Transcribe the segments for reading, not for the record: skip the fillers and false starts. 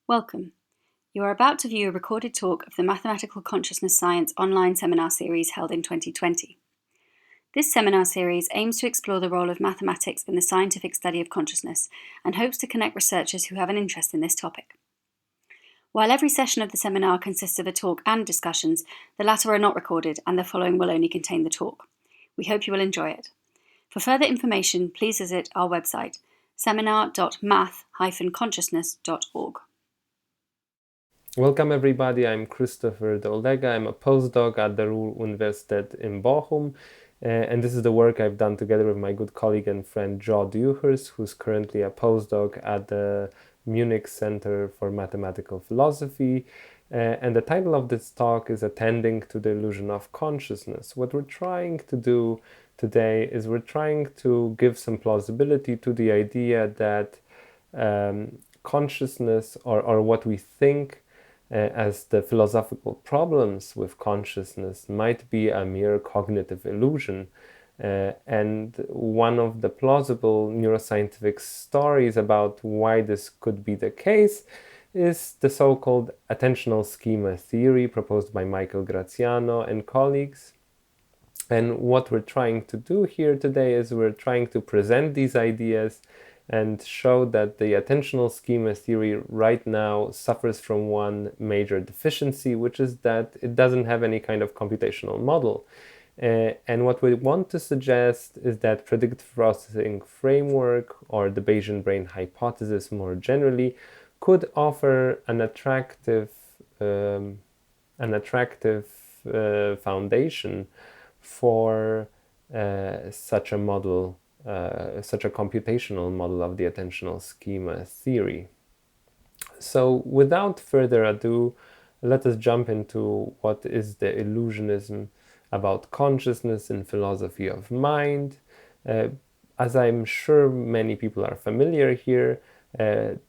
Welcome. You are about to view a recorded talk of the Mathematical Consciousness Science online seminar series held in 2020. This seminar series aims to explore the role of mathematics in the scientific study of consciousness and hopes to connect researchers who have an interest in this topic. While every session of the seminar consists of a talk and discussions, the latter are not recorded and the following will only contain the talk. We hope you will enjoy it. For further information, please visit our website, seminar.math-consciousness.org. Welcome everybody, I'm Dolega, I'm a postdoc at the Rooi Universiteit in Bochum, and this is the work I've done together with my good colleague and friend Dewhurst, who's currently a postdoc at the Munich Center for Mathematical Philosophy, and the title of this talk is Attending to the Illusion of Consciousness. What we're trying to do today is we're trying to give some plausibility to the idea that consciousness or what we think as the philosophical problems with consciousness might be a mere cognitive illusion. And one of the plausible neuroscientific stories about why this could be the case is the so-called attentional schema theory proposed by Michael Graziano and colleagues. And what we're trying to do here today is we're trying to present these ideas and show that the attentional schema theory right now suffers from one major deficiency, which is that it doesn't have any kind of computational model. And what we want to suggest is that predictive processing framework, or the Bayesian brain hypothesis more generally, could offer an attractive foundation for such a model, such a computational model of the attentional schema theory. So without further ado, let us jump into what is the illusionism about consciousness in philosophy of mind. As I'm sure many people are familiar here,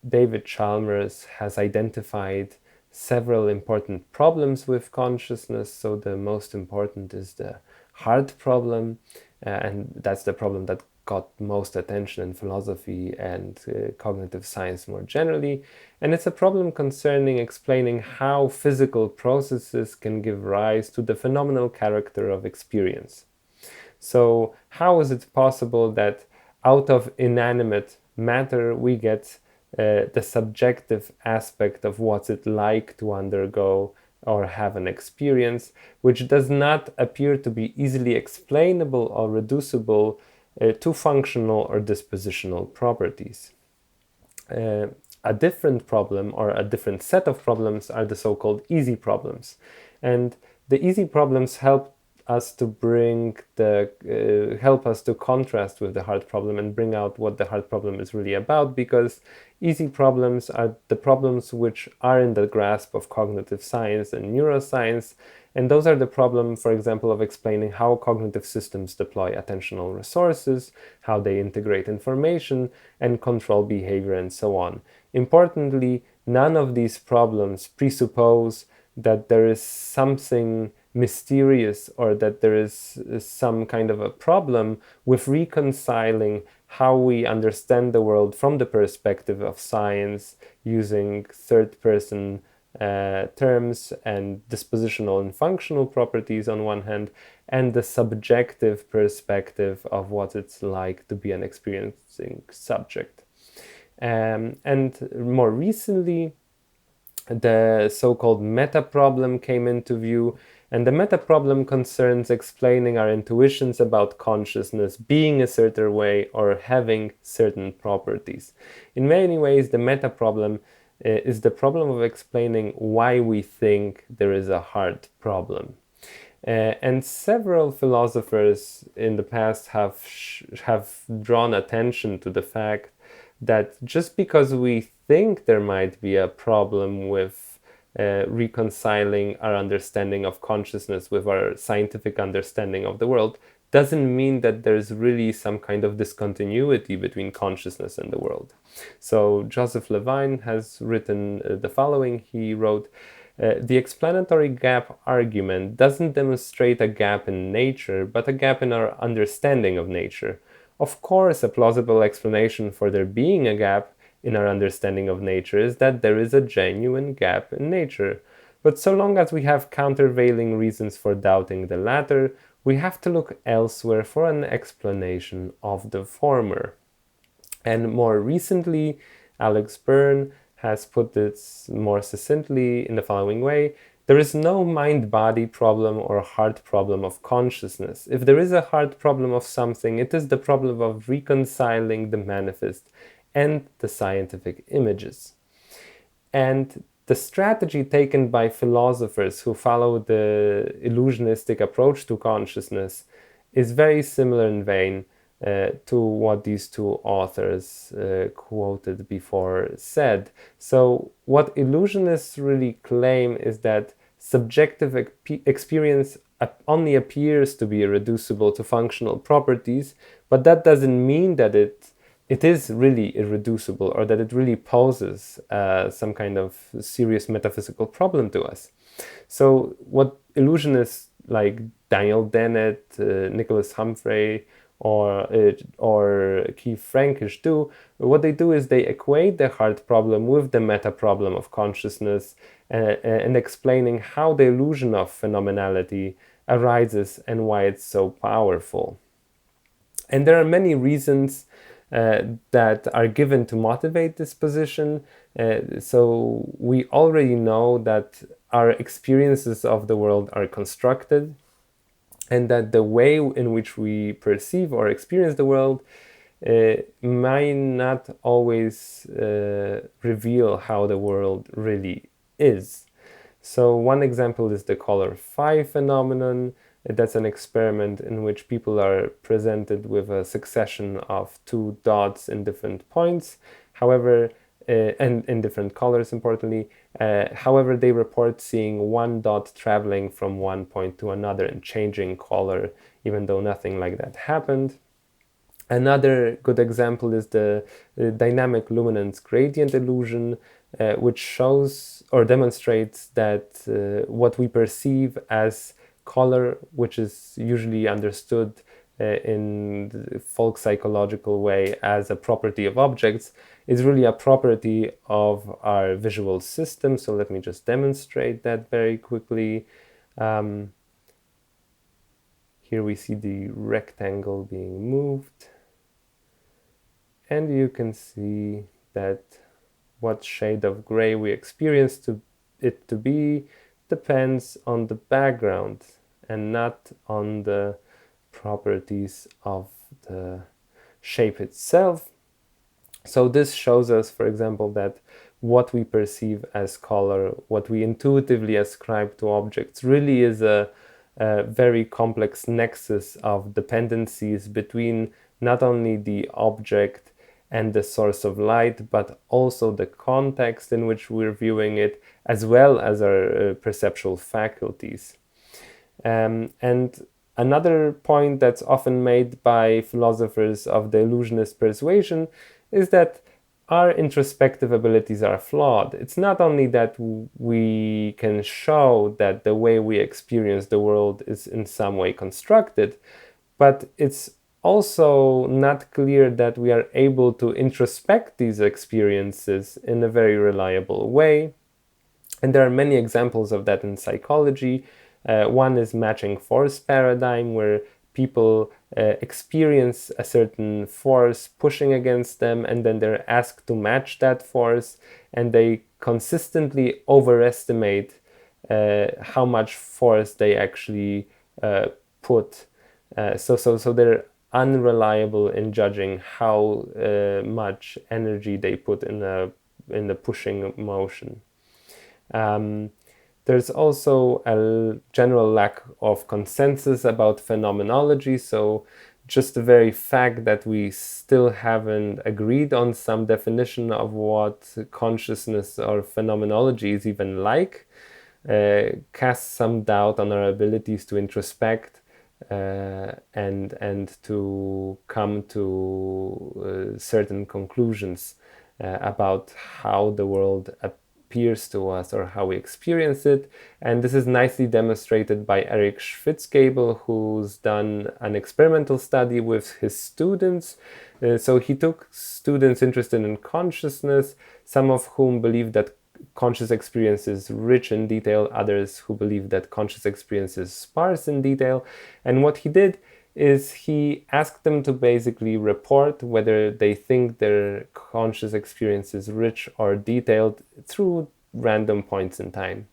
David Chalmers has identified several important problems with consciousness. So the most important is the heart problem, and that's the problem that got most attention in philosophy and cognitive science more generally. And it's a problem concerning explaining how physical processes can give rise to the phenomenal character of experience. So how is it possible that out of inanimate matter we get the subjective aspect of what's it like to undergo or have an experience, which does not appear to be easily explainable or reducible to functional or dispositional properties. A different problem, or a different set of problems, are the so-called easy problems. And the easy problems help us to contrast with the hard problem and bring out what the hard problem is really about, because easy problems are the problems which are in the grasp of cognitive science and neuroscience, and those are the problem, for example, of explaining how cognitive systems deploy attentional resources, how they integrate information and control behavior, and so on. Importantly, none of these problems presuppose that there is something mysterious or that there is some kind of a problem with reconciling how we understand the world from the perspective of science using third-person terms and dispositional and functional properties on one hand, and the subjective perspective of what it's like to be an experiencing subject. And more recently, the so-called meta-problem came into view, and the meta-problem concerns explaining our intuitions about consciousness being a certain way or having certain properties. In many ways, the meta-problem is the problem of explaining why we think there is a hard problem. And several philosophers in the past have drawn attention to the fact that just because we think there might be a problem with reconciling our understanding of consciousness with our scientific understanding of the world doesn't mean that there's really some kind of discontinuity between consciousness and the world. So Joseph Levine has written the following. He wrote, the explanatory gap argument doesn't demonstrate a gap in nature, but a gap in our understanding of nature. Of course, a plausible explanation for there being a gap in our understanding of nature is that there is a genuine gap in nature. But so long as we have countervailing reasons for doubting the latter, we have to look elsewhere for an explanation of the former. And more recently, Alex Byrne has put this more succinctly in the following way: there is no mind-body problem or hard problem of consciousness. If there is a hard problem of something, it is the problem of reconciling the manifest and the scientific images. And the strategy taken by philosophers who follow the illusionistic approach to consciousness is very similar in vein to what these two authors quoted before said. So what illusionists really claim is that subjective experience only appears to be irreducible to functional properties, but that doesn't mean that it is really irreducible or that it really poses some kind of serious metaphysical problem to us. So what illusionists like Daniel Dennett, Nicholas Humphrey, or Keith Frankish do, what they do is they equate the hard problem with the meta problem of consciousness and explaining how the illusion of phenomenality arises and why it's so powerful. And there are many reasons that are given to motivate this position. So we already know that our experiences of the world are constructed, and that the way in which we perceive or experience the world might not always reveal how the world really is. So one example is the color 5 phenomenon. That's an experiment in which people are presented with a succession of 2 dots in different points. However, and in different colors, importantly. However, they report seeing 1 dot traveling from one point to another and changing color, even though nothing like that happened. Another good example is the dynamic luminance gradient illusion, which shows or demonstrates that what we perceive as color, which is usually understood in the folk psychological way as a property of objects, is really a property of our visual system. So let me just demonstrate that very quickly. Here we see the rectangle being moved, and you can see that what shade of gray we experience it to be depends on the background and not on the properties of the shape itself. So this shows us, for example, that what we perceive as color, what we intuitively ascribe to objects, really is a very complex nexus of dependencies between not only the object and the source of light, but also the context in which we're viewing it, as well as our perceptual faculties. And another point that's often made by philosophers of the illusionist persuasion is that our introspective abilities are flawed. It's not only that we can show that the way we experience the world is in some way constructed, but it's also not clear that we are able to introspect these experiences in a very reliable way. And there are many examples of that in psychology. One is matching force paradigm, where people experience a certain force pushing against them, and then they're asked to match that force, and they consistently overestimate how much force they actually put. So they're unreliable in judging how much energy they put in the pushing motion. There's also a general lack of consensus about phenomenology, so just the very fact that we still haven't agreed on some definition of what consciousness or phenomenology is even like casts some doubt on our abilities to introspect and to come to certain conclusions about how the world appears to us or how we experience it. And this is nicely demonstrated by Eric Schwitzgebel, who's done an experimental study with his students. So he took students interested in consciousness, some of whom believe that conscious experience is rich in detail, others who believe that conscious experience is sparse in detail. And what he did is he asked them to basically report whether they think their conscious experience is rich or detailed through random points in time.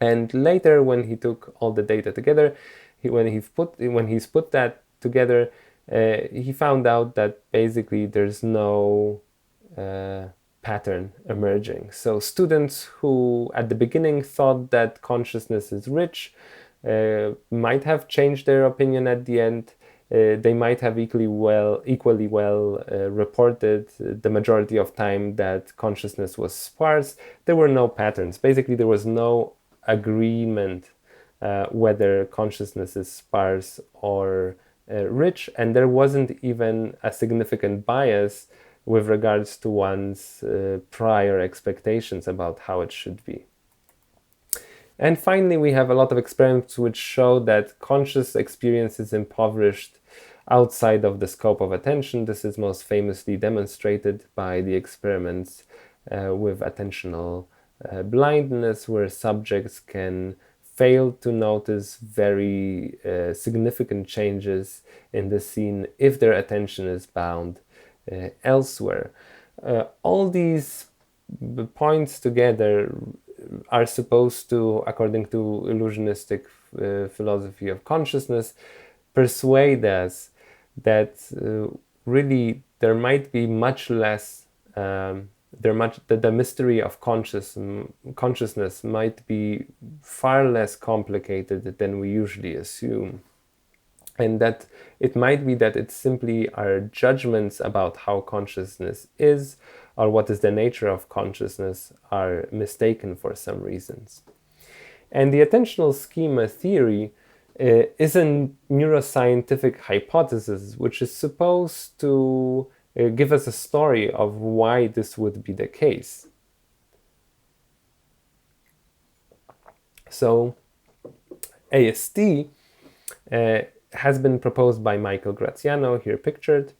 And later, when he took all the data together, when he's put that together, he found out that basically there's no pattern emerging. So students who at the beginning thought that consciousness is rich might have changed their opinion at the end. They might have equally well reported the majority of time that consciousness was sparse. There were no patterns. Basically, there was no agreement whether consciousness is sparse or rich, and there wasn't even a significant bias with regards to one's prior expectations about how it should be. And finally, we have a lot of experiments which show that conscious experience is impoverished outside of the scope of attention. This is most famously demonstrated by the experiments with attentional blindness, where subjects can fail to notice very significant changes in the scene if their attention is bound elsewhere. All these points together are supposed to, according to illusionistic philosophy of consciousness, persuade us that really there might be much less, that the mystery of consciousness might be far less complicated than we usually assume. And that it might be that it's simply our judgments about how consciousness is, or what is the nature of consciousness, are mistaken for some reasons. And the attentional schema theory is a neuroscientific hypothesis which is supposed to give us a story of why this would be the case. So AST has been proposed by Michael Graziano, here pictured,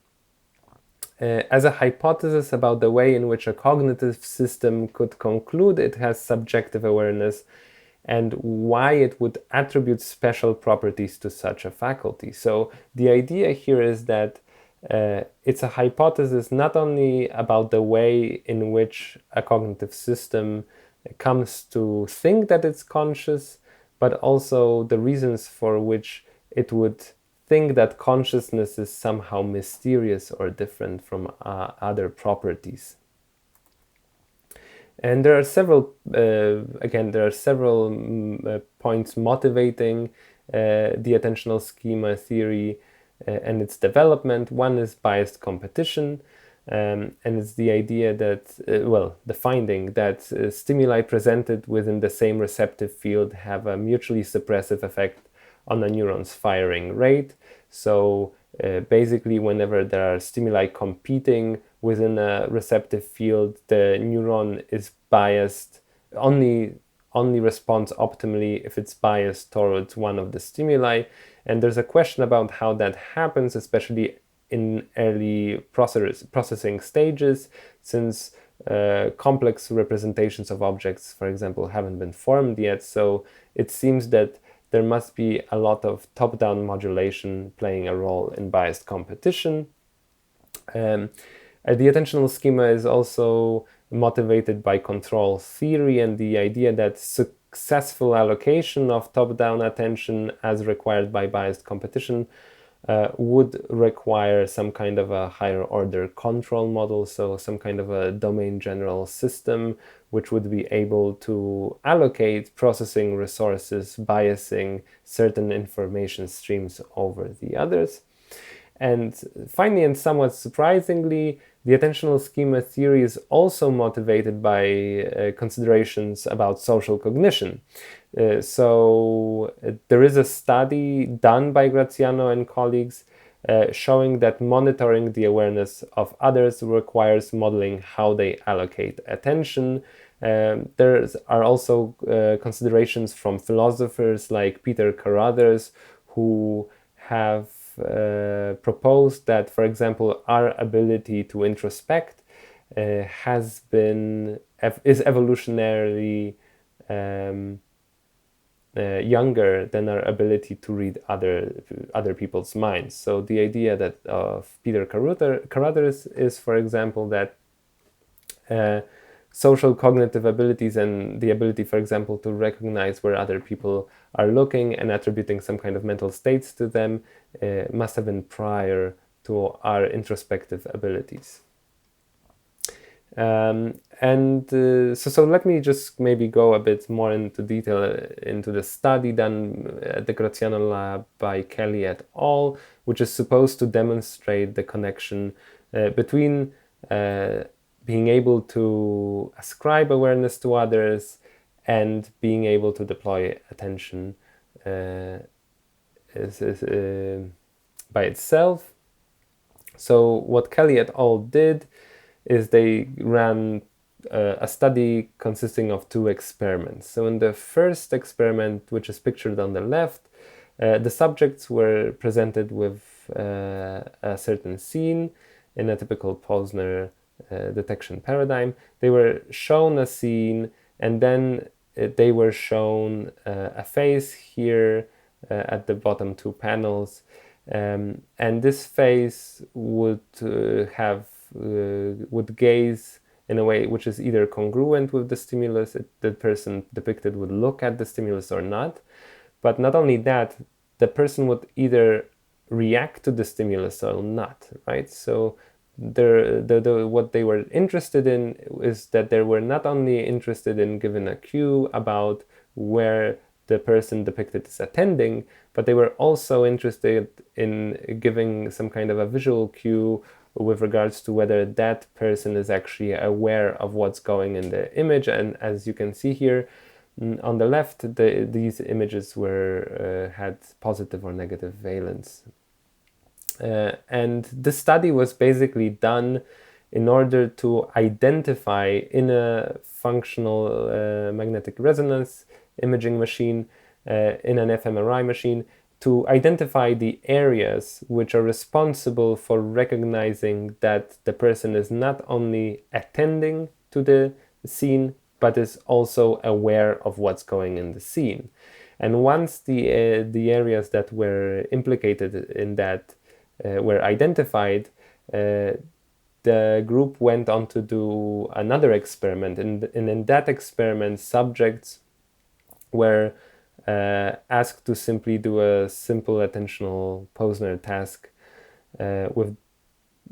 as a hypothesis about the way in which a cognitive system could conclude it has subjective awareness and why it would attribute special properties to such a faculty. So the idea here is that it's a hypothesis not only about the way in which a cognitive system comes to think that it's conscious, but also the reasons for which it would think that consciousness is somehow mysterious or different from other properties. And there are several, points motivating the attentional schema theory and its development. One is biased competition, and it's the idea that, the finding that stimuli presented within the same receptive field have a mutually suppressive effect on a neuron's firing rate. So basically, whenever there are stimuli competing within a receptive field, the neuron is biased, only responds optimally if it's biased towards one of the stimuli. And there's a question about how that happens, especially in early processing stages, since complex representations of objects, for example, haven't been formed yet. So it seems that there must be a lot of top-down modulation playing a role in biased competition. The attentional schema is also motivated by control theory and the idea that successful allocation of top-down attention as required by biased competition would require some kind of a higher order control model, so some kind of a domain general system which would be able to allocate processing resources, biasing certain information streams over the others. And finally, and somewhat surprisingly, the attentional schema theory is also motivated by considerations about social cognition. So there is a study done by Graziano and colleagues showing that monitoring the awareness of others requires modeling how they allocate attention. There are also considerations from philosophers like Peter Carruthers, who have proposed that, for example, our ability to introspect is evolutionarily younger than our ability to read other people's minds. So the idea that of Peter Carruthers is, for example, that social cognitive abilities and the ability, for example, to recognize where other people are looking and attributing some kind of mental states to them must have been prior to our introspective abilities. So let me just maybe go a bit more into detail into the study done at the Graziano lab by Kelly et al., which is supposed to demonstrate the connection between being able to ascribe awareness to others and being able to deploy attention by itself. So what Kelly et al. Did is they ran a study consisting of 2 experiments. So in the first experiment, which is pictured on the left, the subjects were presented with a certain scene in a typical Posner detection paradigm. They were shown a scene, and then they were shown a face here at the bottom 2 panels, and this face would would gaze in a way which is either congruent with the stimulus, the person depicted would look at the stimulus or not. But not only that, the person would either react to the stimulus or not, right? So what they were interested in is that they were not only interested in giving a cue about where the person depicted is attending, but they were also interested in giving some kind of a visual cue with regards to whether that person is actually aware of what's going in the image. And as you can see here on the left, these images had positive or negative valence. And this study was basically done in order to identify in a functional magnetic resonance imaging machine, in an fMRI machine, to identify the areas which are responsible for recognizing that the person is not only attending to the scene, but is also aware of what's going in the scene. And once the areas that were implicated in that were identified, the group went on to do another experiment. And in that experiment, subjects were asked to simply do a simple attentional Posner task with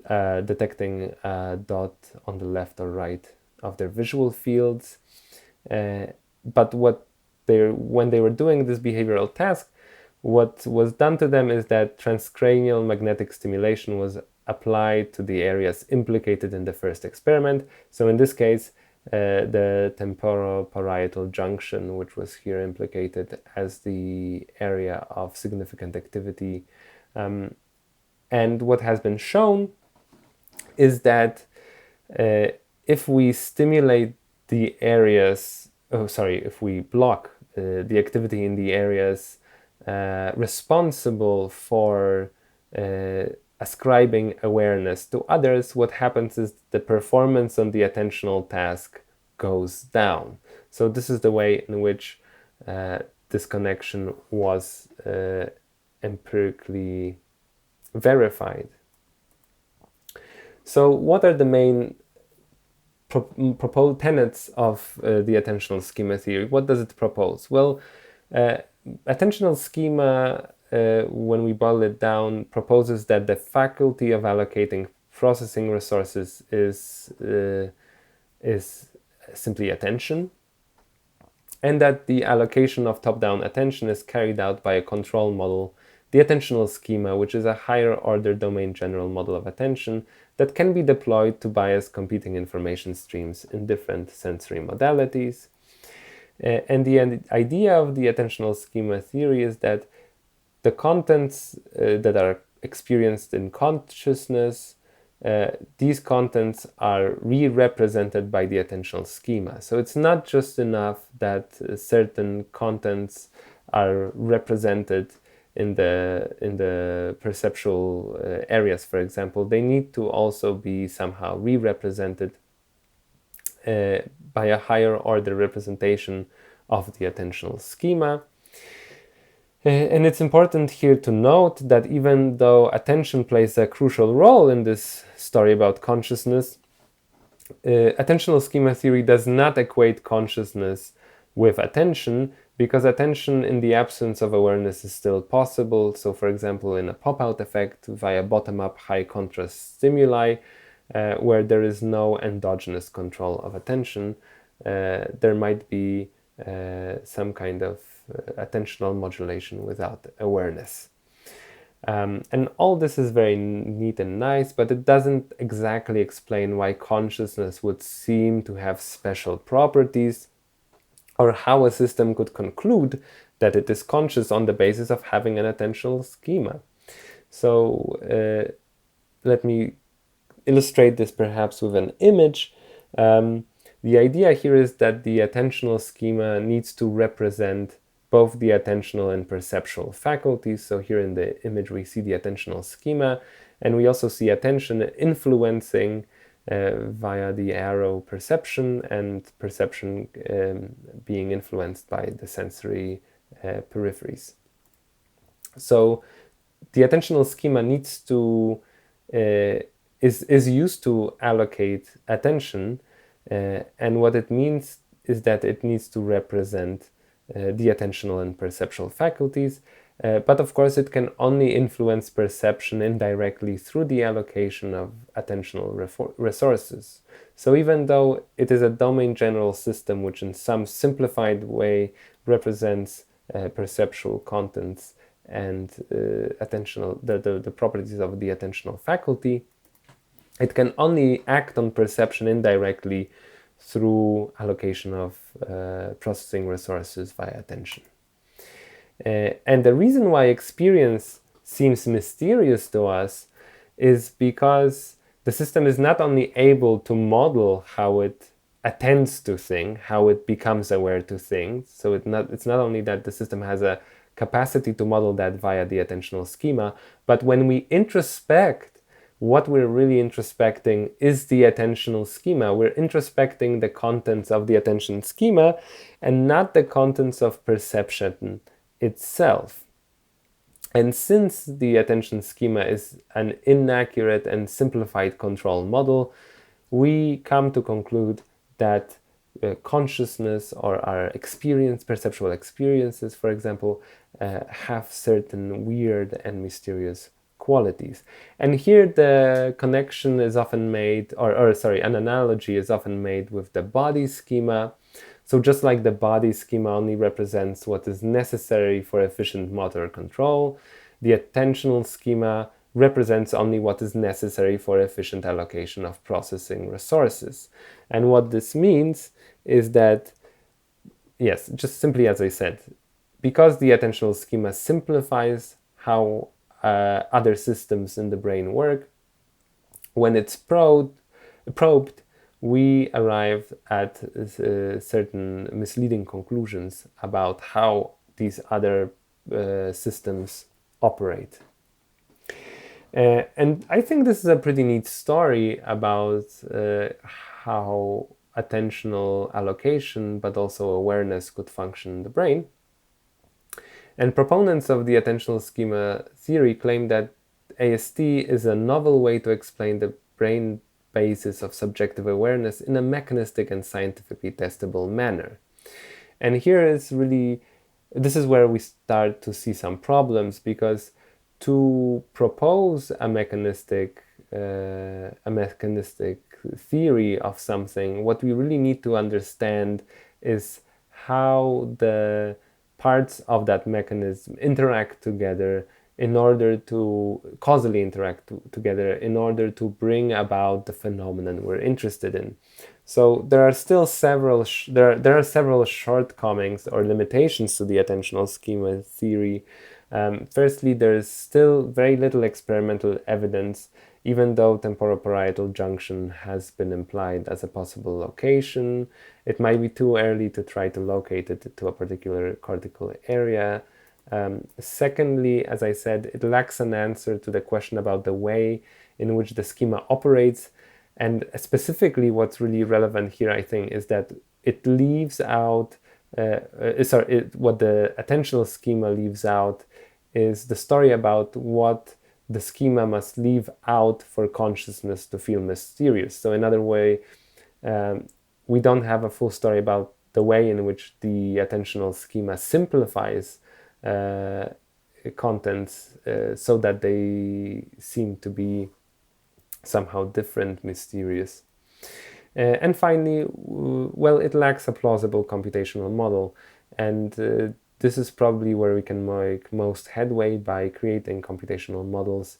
detecting a dot on the left or right of their visual fields. But when they were doing this behavioral task, what was done to them is that transcranial magnetic stimulation was applied to the areas implicated in the first experiment. So in this case, the temporoparietal junction, which was here implicated as the area of significant activity. And what has been shown is that if we stimulate the areas, if we block the activity in the areas responsible for ascribing awareness to others, what happens is the performance on the attentional task goes down. So this is the way in which this connection was empirically verified. So what are the main proposed tenets of the attentional schema theory? What does it propose? Well, attentional schema, when we boil it down, proposes that the faculty of allocating processing resources is simply attention, and that the allocation of top-down attention is carried out by a control model, the attentional schema, which is a higher order domain general model of attention that can be deployed to bias competing information streams in different sensory modalities. And the idea of the attentional schema theory is that the contents that are experienced in consciousness these contents are re-represented by the attentional schema. So it's not just enough that certain contents are represented in the perceptual areas, for example. They need to also be somehow re-represented by a higher order representation of the attentional schema. And it's important here to note that even though attention plays a crucial role in this story about consciousness, attentional schema theory does not equate consciousness with attention, because attention in the absence of awareness is still possible. So for example, in a pop-out effect via bottom-up high contrast stimuli, where there is no endogenous control of attention, there might be some kind of attentional modulation without awareness. And all this is very neat and nice, but it doesn't exactly explain why consciousness would seem to have special properties, or how a system could conclude that it is conscious on the basis of having an attentional schema. So let me illustrate this perhaps with an image. The idea here is that the attentional schema needs to represent both the attentional and perceptual faculties. So here in the image we see the attentional schema, and we also see attention influencing via the arrow perception, and perception being influenced by the sensory peripheries. So the attentional schema needs to is used to allocate attention, and what it means is that it needs to represent the attentional and perceptual faculties, but of course it can only influence perception indirectly through the allocation of attentional resources. So even though it is a domain general system which in some simplified way represents perceptual contents and the properties of the attentional faculty, it can only act on perception indirectly through allocation of processing resources via attention. And the reason why experience seems mysterious to us is because the system is not only able to model how it attends to things, how it becomes aware to things. So it's not only that the system has a capacity to model that via the attentional schema, but when we introspect, what we're really introspecting is the attentional schema. We're introspecting the contents of the attention schema and not the contents of perception itself. And since the attention schema is an inaccurate and simplified control model, we come to conclude that consciousness or our experience, perceptual experiences, for example, have certain weird and mysterious qualities. And here the connection is often made, an analogy is often made with the body schema. So just like the body schema only represents what is necessary for efficient motor control, the attentional schema represents only what is necessary for efficient allocation of processing resources. And what this means is that, yes, just simply as I said, because the attentional schema simplifies how other systems in the brain work, when it's probed, we arrive at certain misleading conclusions about how these other systems operate. And I think this is a pretty neat story about how attentional allocation, but also awareness, could function in the brain. And proponents of the attentional schema theory claim that AST is a novel way to explain the brain basis of subjective awareness in a mechanistic and scientifically testable manner. And here is really, this is where we start to see some problems, because to propose a mechanistic theory of something, what we really need to understand is how the parts of that mechanism interact together in order to causally interact together in order to bring about the phenomenon we're interested in. So there are still several shortcomings or limitations to the attentional schema theory. Firstly, there is still very little experimental evidence even though temporoparietal junction has been implied as a possible location. It might be too early to try to locate it to a particular cortical area. Secondly, as I said, it lacks an answer to the question about the way in which the schema operates. And specifically, what's really relevant here, I think, is that it leaves out, what the attentional schema leaves out is the story about what the schema must leave out for consciousness to feel mysterious. So in other way, we don't have a full story about the way in which the attentional schema simplifies contents so that they seem to be somehow different, mysterious. And finally, well, it lacks a plausible computational model, and this is probably where we can make most headway by creating computational models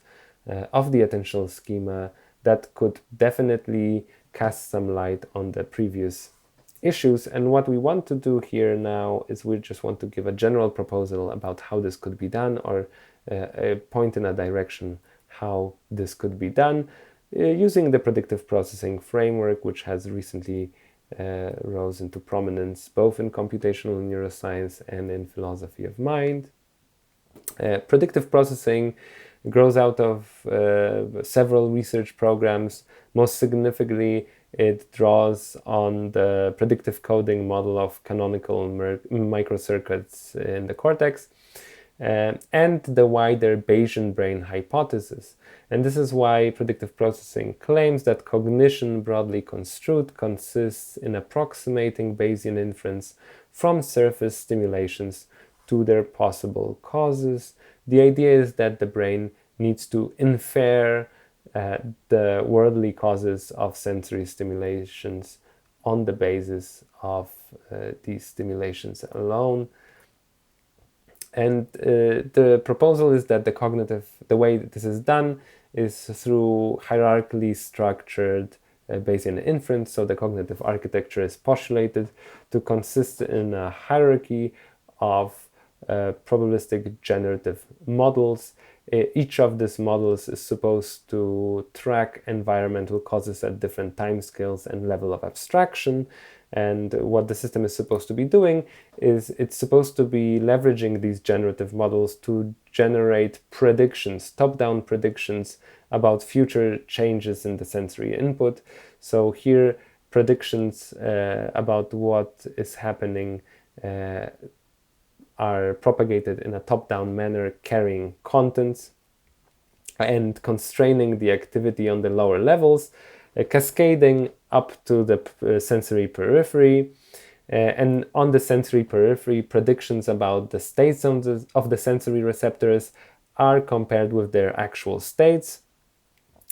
of the attentional schema that could definitely cast some light on the previous issues. And what we want to do here now is we just want to give a general proposal about how this could be done, or a point in a direction how this could be done, using the predictive processing framework, which has recently rose into prominence both in computational neuroscience and in philosophy of mind. Predictive processing grows out of several research programs. Most significantly, it draws on the predictive coding model of canonical microcircuits in the cortex, and the wider Bayesian brain hypothesis. And this is why predictive processing claims that cognition, broadly construed, consists in approximating Bayesian inference from surface stimulations to their possible causes. The idea is that the brain needs to infer the worldly causes of sensory stimulations on the basis of these stimulations alone. And the proposal is that the way that this is done is through hierarchically structured Bayesian inference. So the cognitive architecture is postulated to consist in a hierarchy of probabilistic generative models. Each of these models is supposed to track environmental causes at different timescales and level of abstraction. And what the system is supposed to be doing is it's supposed to be leveraging these generative models to generate predictions, top-down predictions about future changes in the sensory input. So here, predictions about what is happening are propagated in a top-down manner, carrying contents and constraining the activity on the lower levels, cascading up to the sensory periphery. And on the sensory periphery, predictions about the states of the sensory receptors are compared with their actual states.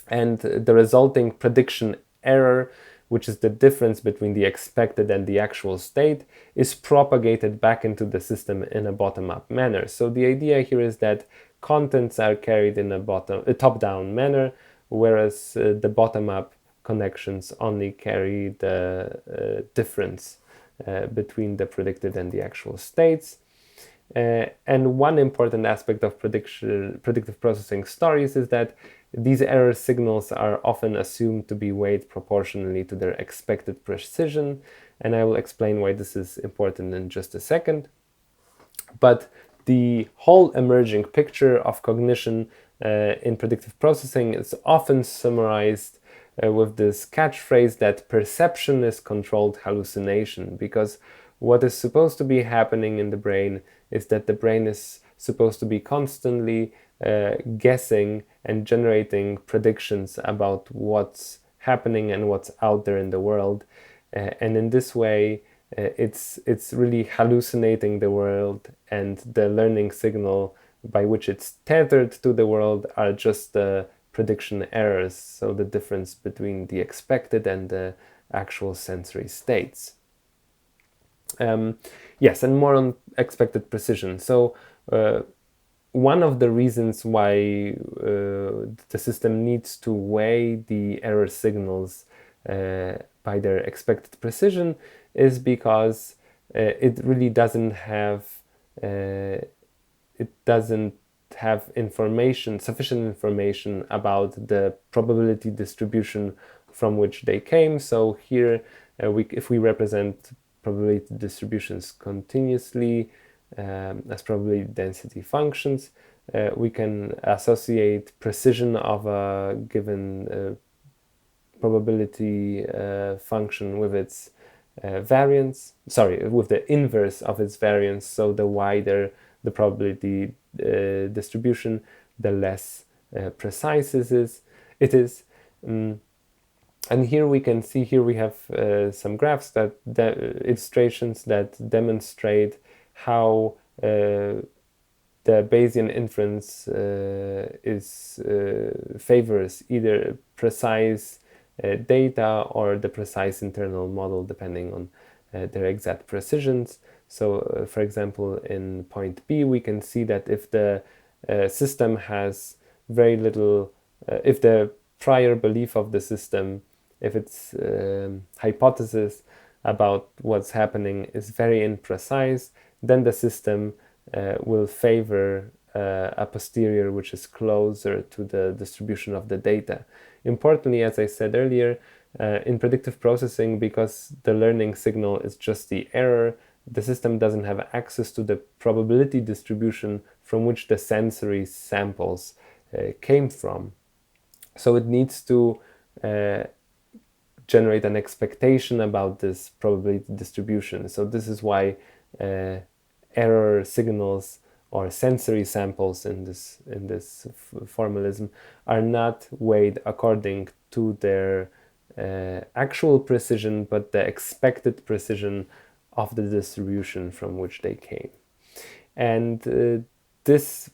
And the resulting prediction error, which is the difference between the expected and the actual state, is propagated back into the system in a bottom-up manner. So the idea here is that contents are carried in a top-down manner, whereas the bottom-up connections only carry the difference between the predicted and the actual states. And one important aspect of predictive processing stories is that these error signals are often assumed to be weighed proportionally to their expected precision, and I will explain why this is important in just a second. But the whole emerging picture of cognition in predictive processing is often summarized with this catchphrase that perception is controlled hallucination, because what is supposed to be happening in the brain is that the brain is supposed to be constantly guessing and generating predictions about what's happening and what's out there in the world. And in this way, it's really hallucinating the world, and the learning signal by which it's tethered to the world are just the prediction errors, so the difference between the expected and the actual sensory states. Yes, and more on expected precision. So one of the reasons why the system needs to weigh the error signals by their expected precision is because it really doesn't have have sufficient information about the probability distribution from which they came. So here, if we represent probability distributions continuously as probability density functions, we can associate precision of a given probability function with its variance, with the inverse of its variance. So the wider the probability distribution, the less precise it is. And here we can see, here we have some graphs illustrations that demonstrate how the Bayesian inference favors either precise data or the precise internal model, depending on their exact precisions. So, for example, in point B, we can see that if the system has very little, if the prior belief of the system, if its hypothesis about what's happening is very imprecise, then the system will favor a posterior which is closer to the distribution of the data. Importantly, as I said earlier, in predictive processing, because the learning signal is just the error, the system doesn't have access to the probability distribution from which the sensory samples came from. So it needs to generate an expectation about this probability distribution. So this is why error signals or sensory samples in this formalism are not weighed according to their actual precision, but the expected precision of the distribution from which they came. And this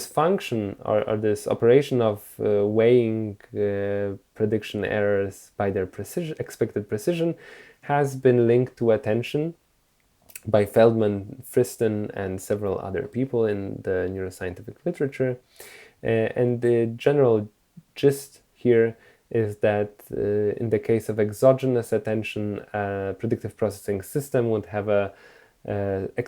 function or this operation of weighing prediction errors by their expected precision has been linked to attention by Feldman, Friston, and several other people in the neuroscientific literature. And the general gist here is that in the case of exogenous attention, a predictive processing system would have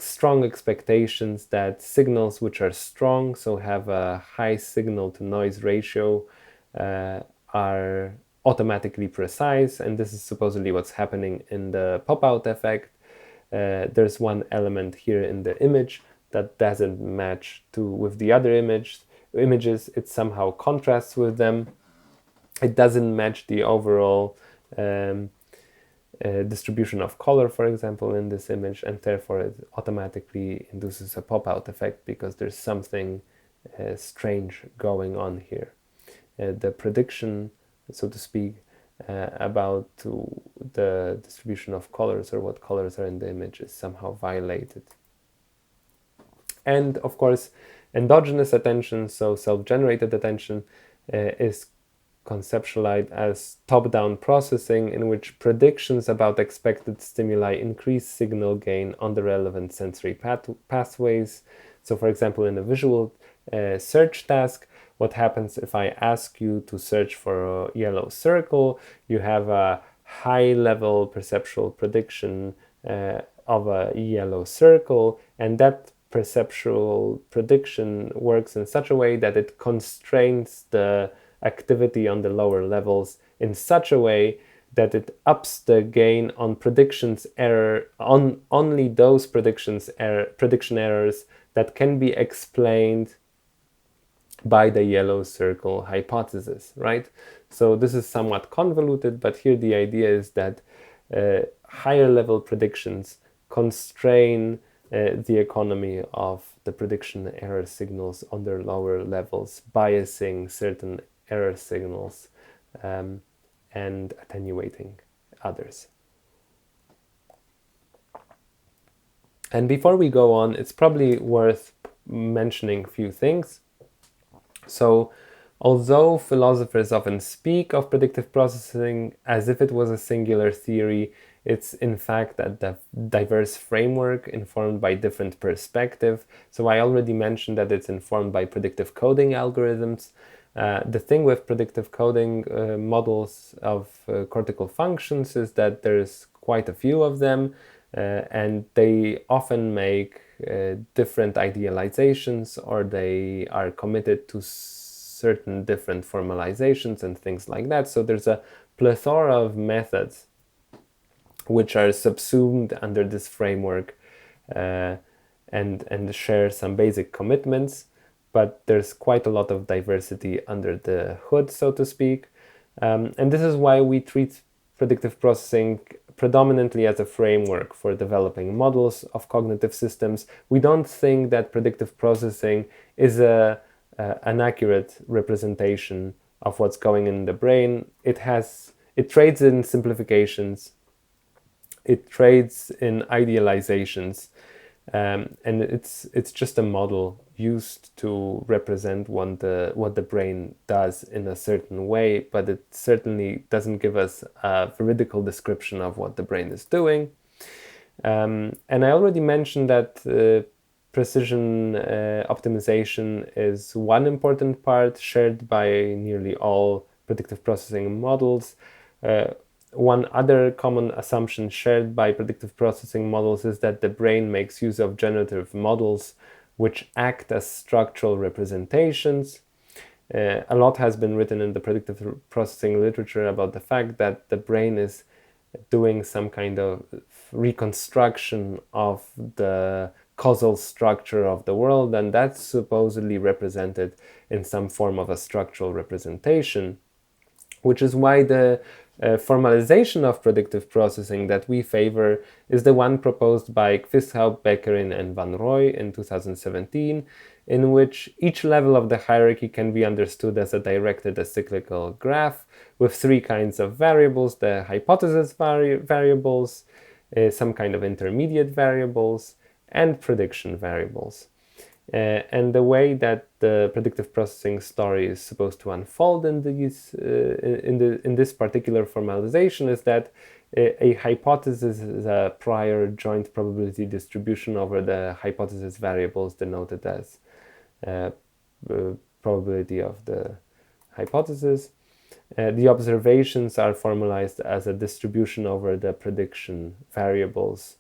strong expectations that signals which are strong, so have a high signal to noise ratio, are automatically precise, and this is supposedly what's happening in the pop-out effect. There's one element here in the image that doesn't match with the other images. It somehow contrasts with them. It doesn't match the overall distribution of color, for example, in this image, and therefore it automatically induces a pop-out effect because there's something strange going on here. The prediction, so to speak, about the distribution of colors or what colors are in the image is somehow violated. And of course, endogenous attention, so self-generated attention, is conceptualized as top-down processing in which predictions about expected stimuli increase signal gain on the relevant sensory pathways. So for example, in a visual search task, what happens if I ask you to search for a yellow circle? You have a high-level perceptual prediction of a yellow circle, and that perceptual prediction works in such a way that it constrains the activity on the lower levels in such a way that it ups the gain on predictions error on only those prediction errors that can be explained by the yellow circle hypothesis, right? So this is somewhat convoluted, but here the idea is that higher level predictions constrain the economy of the prediction error signals on their lower levels, biasing certain error signals and attenuating others. And before we go on, it's probably worth mentioning a few things. So, although philosophers often speak of predictive processing as if it was a singular theory, it's in fact a diverse framework informed by different perspectives. So I already mentioned that it's informed by predictive coding algorithms. The thing with predictive coding models of cortical functions is that there's quite a few of them, and they often make different idealizations, or they are committed to certain different formalizations and things like that. So there's a plethora of methods which are subsumed under this framework and share some basic commitments, but there's quite a lot of diversity under the hood, so to speak. And this is why we treat predictive processing predominantly as a framework for developing models of cognitive systems. We don't think that predictive processing is an accurate representation of what's going in the brain. It trades in simplifications, it trades in idealizations, and it's just a model used to represent what the brain does in a certain way, but it certainly doesn't give us a veridical description of what the brain is doing. And I already mentioned that precision optimization is one important part shared by nearly all predictive processing models. One other common assumption shared by predictive processing models is that the brain makes use of generative models which act as structural representations. A lot has been written in the predictive processing literature about the fact that the brain is doing some kind of reconstruction of the causal structure of the world, and that's supposedly represented in some form of a structural representation, which is why the formalization of predictive processing that we favor is the one proposed by KWISTHOUT, BEKKERING, and van Rooi in 2017, in which each level of the hierarchy can be understood as a directed acyclical graph with three kinds of variables: the hypothesis variables, some kind of intermediate variables, and prediction variables. And the way that the predictive processing story is supposed to unfold in this particular formalization is that a hypothesis is a prior joint probability distribution over the hypothesis variables denoted as probability of the hypothesis. The observations are formalized as a distribution over the prediction variables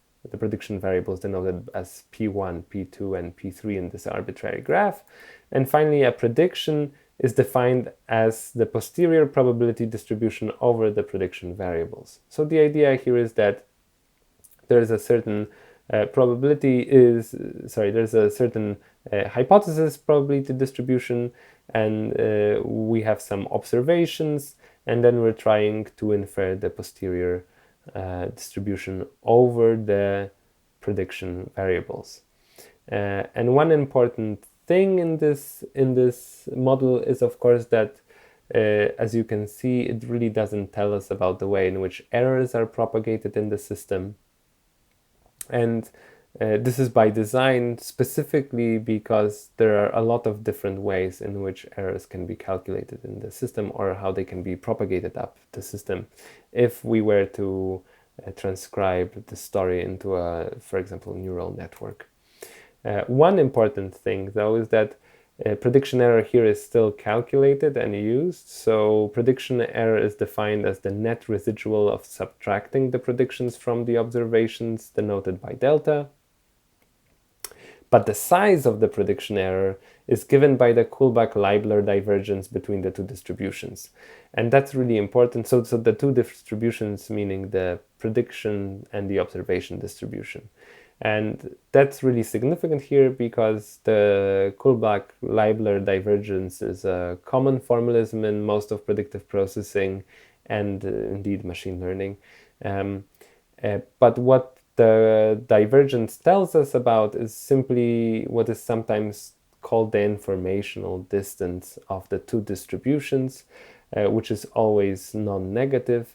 denoted as P1, P2, and P3 in this arbitrary graph. And finally, a prediction is defined as the posterior probability distribution over the prediction variables. So the idea here is that there is a certain hypothesis probability distribution, and we have some observations, and then we're trying to infer the posterior distribution over the prediction variables. And one important thing in this model is, of course, that as you can see, it really doesn't tell us about the way in which errors are propagated in the system. And this is by design, specifically because there are a lot of different ways in which errors can be calculated in the system, or how they can be propagated up the system if we were to transcribe the story into a, for example, neural network. One important thing, though, is that prediction error here is still calculated and used. So prediction error is defined as the net residual of subtracting the predictions from the observations denoted by delta. But the size of the prediction error is given by the Kullback-Leibler divergence between the two distributions. And that's really important. So the two distributions, meaning the prediction and the observation distribution. And that's really significant here because the Kullback-Leibler divergence is a common formalism in most of predictive processing and indeed machine learning. But what the divergence tells us about is simply what is sometimes called the informational distance of the two distributions, which is always non-negative.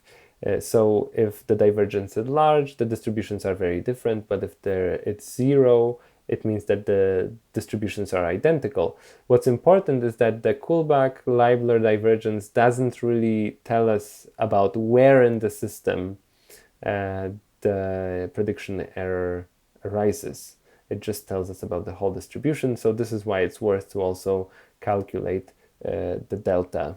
So if the divergence is large, the distributions are very different, but if it's zero, it means that the distributions are identical. What's important is that the Kullback-Leibler divergence doesn't really tell us about where in the system the prediction error arises. It just tells us about the whole distribution. So this is why it's worth to also calculate the delta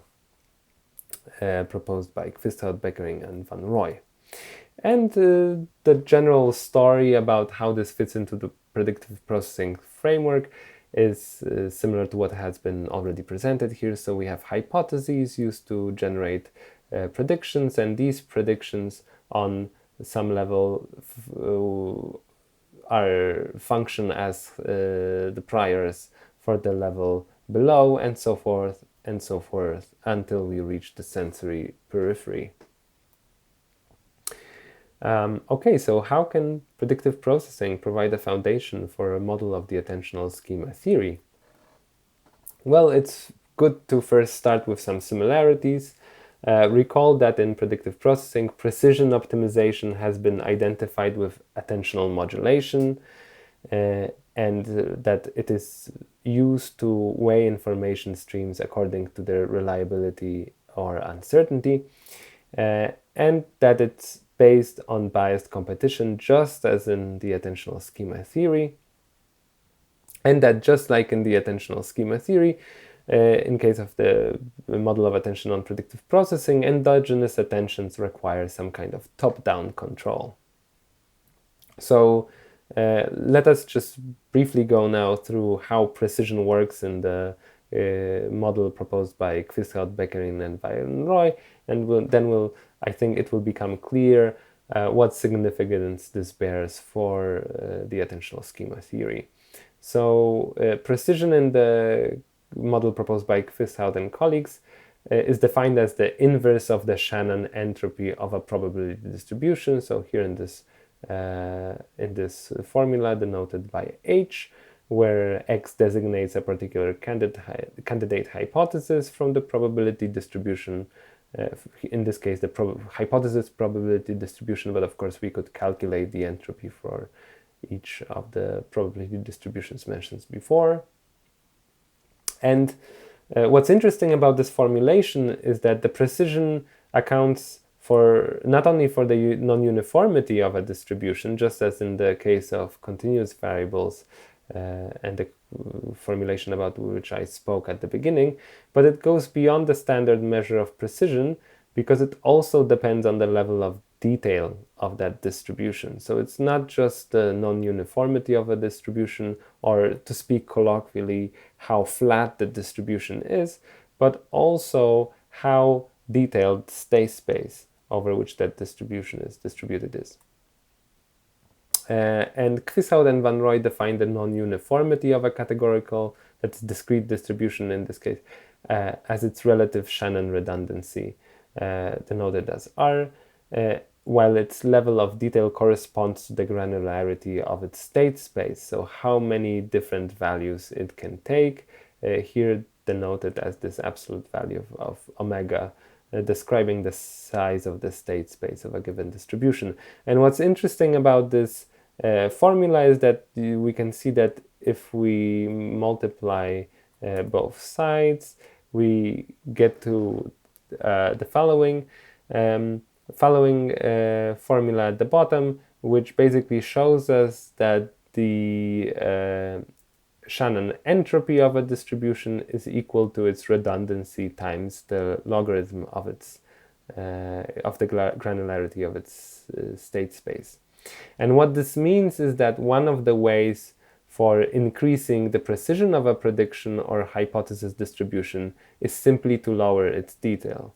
proposed by KWISTHOUT, BEKKERING, and van Rooi. And the general story about how this fits into the predictive processing framework is similar to what has been already presented here. So we have hypotheses used to generate predictions, and these predictions on some level are function as the priors for the level below, and so forth until we reach the sensory periphery. Okay, so how can predictive processing provide a foundation for a model of the attentional schema theory? Well, it's good to first start with some similarities. Recall that in predictive processing, precision optimization has been identified with attentional modulation, and that it is used to weigh information streams according to their reliability or uncertainty, and that it's based on biased competition, just as in the attentional schema theory, and that just like in the attentional schema theory, in case of the model of attention on predictive processing, endogenous attentions require some kind of top-down control. So let us just briefly go now through how precision works in the model proposed by KWISTHOUT, BEKKERING, and Rooi, and then I think it will become clear what significance this bears for the attentional schema theory. So precision in the model proposed by KWISTHOUT and colleagues is defined as the inverse of the Shannon entropy of a probability distribution. So here in this formula denoted by H, where X designates a particular candidate hypothesis from the probability distribution. In this case, the hypothesis probability distribution, but of course we could calculate the entropy for each of the probability distributions mentioned before. And what's interesting about this formulation is that the precision accounts for not only for the non-uniformity of a distribution, just as in the case of continuous variables and the formulation about which I spoke at the beginning, but it goes beyond the standard measure of precision because it also depends on the level of detail of that distribution. So it's not just the non-uniformity of a distribution, or to speak colloquially, how flat the distribution is, but also how detailed state space over which that distribution is distributed is. And KWISTHOUT and Van Rooi define the non-uniformity of a categorical, that's discrete distribution in this case, as its relative Shannon redundancy, denoted as R, while its level of detail corresponds to the granularity of its state space, so how many different values it can take, here denoted as this absolute value of omega, describing the size of the state space of a given distribution. And what's interesting about this formula is that we can see that if we multiply both sides, we get to the following formula at the bottom, which basically shows us that the Shannon entropy of a distribution is equal to its redundancy times the logarithm of its of the granularity of its state space. And what this means is that one of the ways for increasing the precision of a prediction or hypothesis distribution is simply to lower its detail.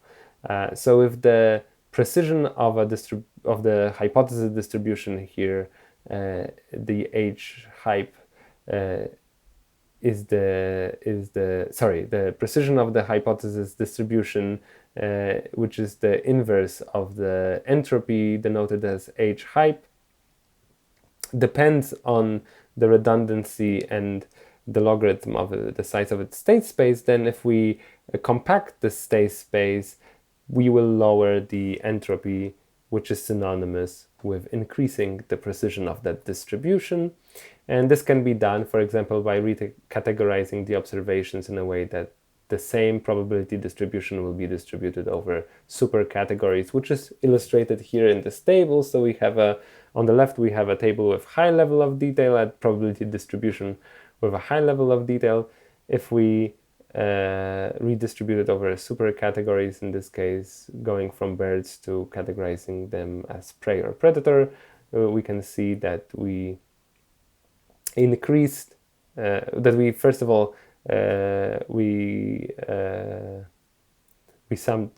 So if the precision of the hypothesis distribution here, the H hype is the precision of the hypothesis distribution, which is the inverse of the entropy denoted as H hype, depends on the redundancy and the logarithm of the size of its state space. Then if we compact the state space, we will lower the entropy, which is synonymous with increasing the precision of that distribution. And this can be done, for example, by recategorizing the observations in a way that the same probability distribution will be distributed over super categories, which is illustrated here in this table. So we have on the left, we have a table with high level of detail at probability distribution with a high level of detail. If we redistributed over supercategories, in this case going from birds to categorizing them as prey or predator, we can see that we increased, that we first of all, we summed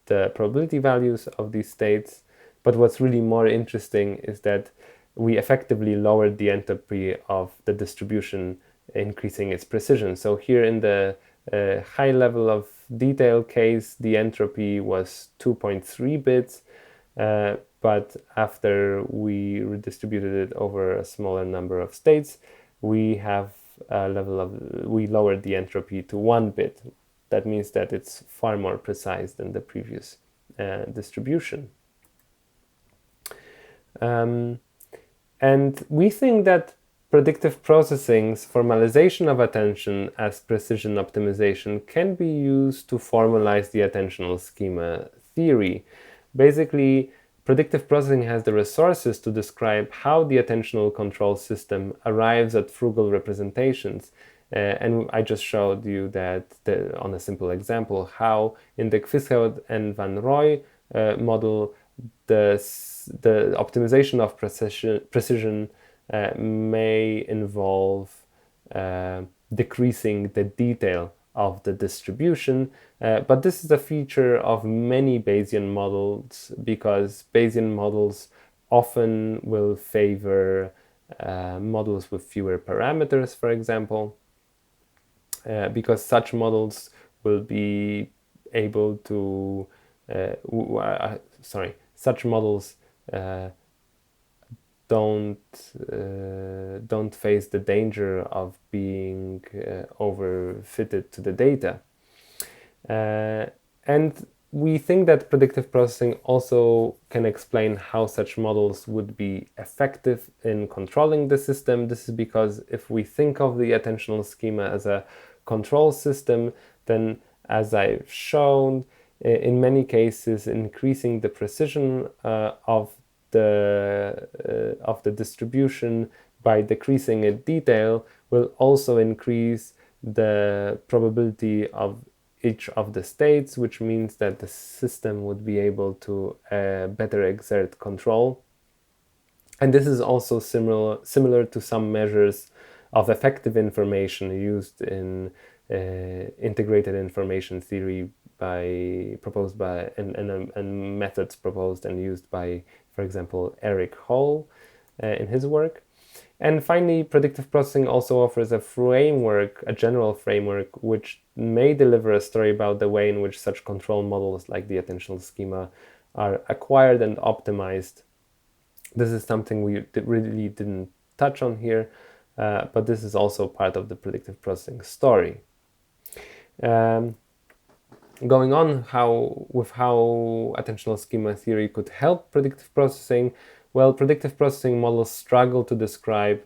the probability values of these states, but what's really more interesting is that we effectively lowered the entropy of the distribution, increasing its precision. So here in the high level of detail case, the entropy was 2.3 bits, but after we redistributed it over a smaller number of states, we have a level of, we lowered the entropy to 1 bit. That means that it's far more precise than the previous distribution. And we think that predictive processing's formalization of attention as precision optimization can be used to formalize the attentional schema theory. Basically, predictive processing has the resources to describe how the attentional control system arrives at frugal representations. And I just showed you that on a simple example, how in the KWISTHOUT and Van Rooi model, the optimization of precision may involve decreasing the detail of the distribution, but this is a feature of many Bayesian models, because Bayesian models often will favor models with fewer parameters, for example, because such models will be able to such models don't face the danger of being overfitted to the data. And we think that predictive processing also can explain how such models would be effective in controlling the system. This is because if we think of the attentional schema as a control system, then, as I've shown, in many cases, increasing the precision of the distribution by decreasing its detail will also increase the probability of each of the states, which means that the system would be able to better exert control. And this is also similar to some measures of effective information used in integrated information theory proposed by and methods proposed and used by, for example, Eric Hall in his work. And finally, predictive processing also offers a framework, a general framework, which may deliver a story about the way in which such control models like the attentional schema are acquired and optimized. This is something we really didn't touch on here, but this is also part of the predictive processing story. Going on with how attentional schema theory could help predictive processing, well, predictive processing models struggle to describe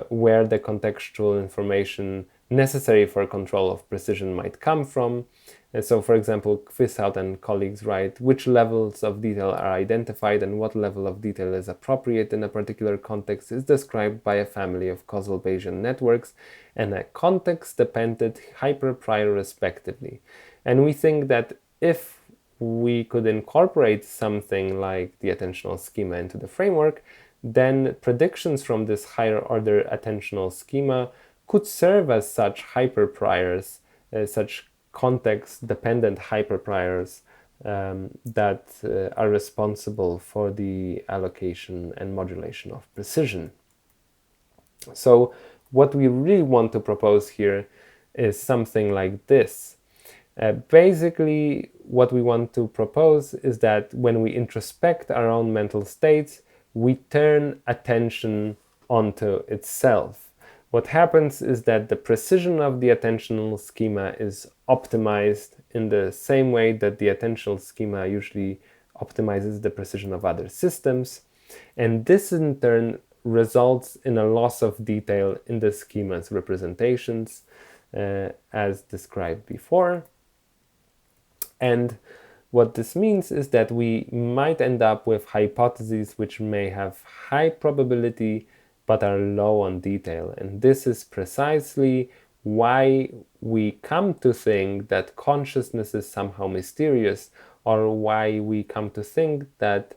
where the contextual information necessary for control of precision might come from. And so, for example, KWISTHOUT and colleagues write which levels of detail are identified and what level of detail is appropriate in a particular context is described by a family of causal Bayesian networks and a context-dependent hyperprior respectively. And we think that if we could incorporate something like the attentional schema into the framework, then predictions from this higher order attentional schema could serve as such hyperpriors, such context-dependent hyperpriors that are responsible for the allocation and modulation of precision. So what we really want to propose here is something like this. Basically, what we want to propose is that when we introspect our own mental states, we turn attention onto itself. What happens is that the precision of the attentional schema is optimized in the same way that the attentional schema usually optimizes the precision of other systems. And this in turn results in a loss of detail in the schema's representations, as described before. And what this means is that we might end up with hypotheses which may have high probability but are low on detail. And this is precisely why we come to think that consciousness is somehow mysterious, or why we come to think that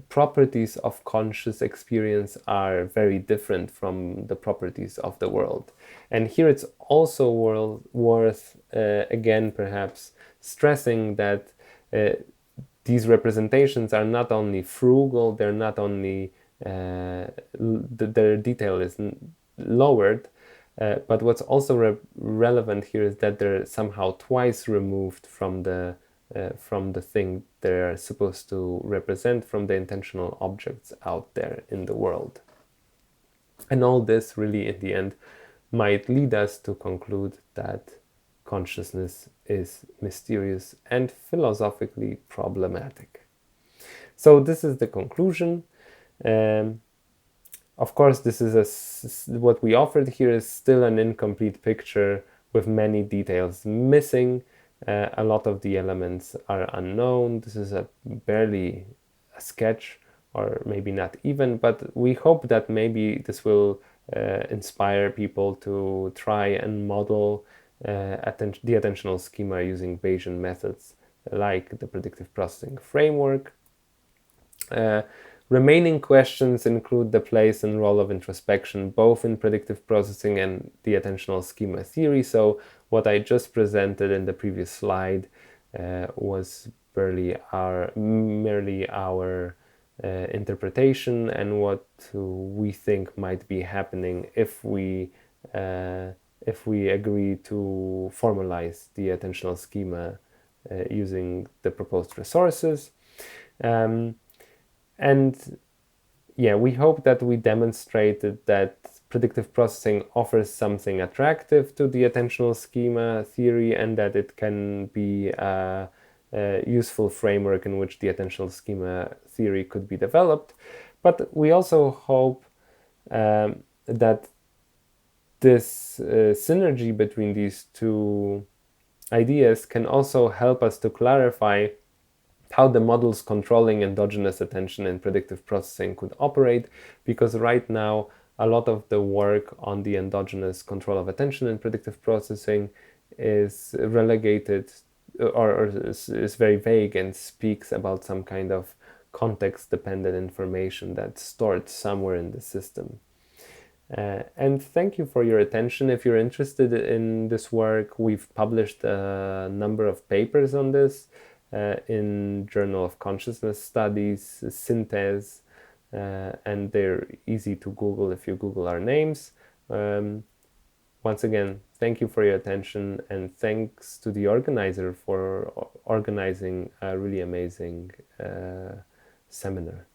properties of conscious experience are very different from the properties of the world. And here it's also worth, again, perhaps stressing that these representations are not only frugal, they're not only, their detail is lowered, but what's also relevant here is that they're somehow twice removed from the thing they're supposed to represent, from the intentional objects out there in the world. And all this really, in the end, might lead us to conclude that consciousness is mysterious and philosophically problematic. So this is the conclusion. Of course, this is what we offered here is still an incomplete picture with many details missing. A lot of the elements are unknown. This is barely a sketch, or maybe not even, but we hope that maybe this will inspire people to try and model the attentional schema using Bayesian methods like the predictive processing framework. Remaining questions include the place and role of introspection, both in predictive processing and the attentional schema theory. So what I just presented in the previous slide was merely our interpretation, and what we think might be happening if we agree to formalize the attentional schema using the proposed resources. And yeah, we hope that we demonstrated that predictive processing offers something attractive to the attentional schema theory, and that it can be a useful framework in which the attentional schema theory could be developed. But we also hope that this synergy between these two ideas can also help us to clarify how the models controlling endogenous attention and predictive processing could operate, because right now a lot of the work on the endogenous control of attention and predictive processing is relegated or is very vague and speaks about some kind of context-dependent information that's stored somewhere in the system. And thank you for your attention. If you're interested in this work, we've published a number of papers on this in Journal of Consciousness Studies, Synthèse, and they're easy to Google if you Google our names. Once again, thank you for your attention, and thanks to the organizer for organizing a really amazing seminar.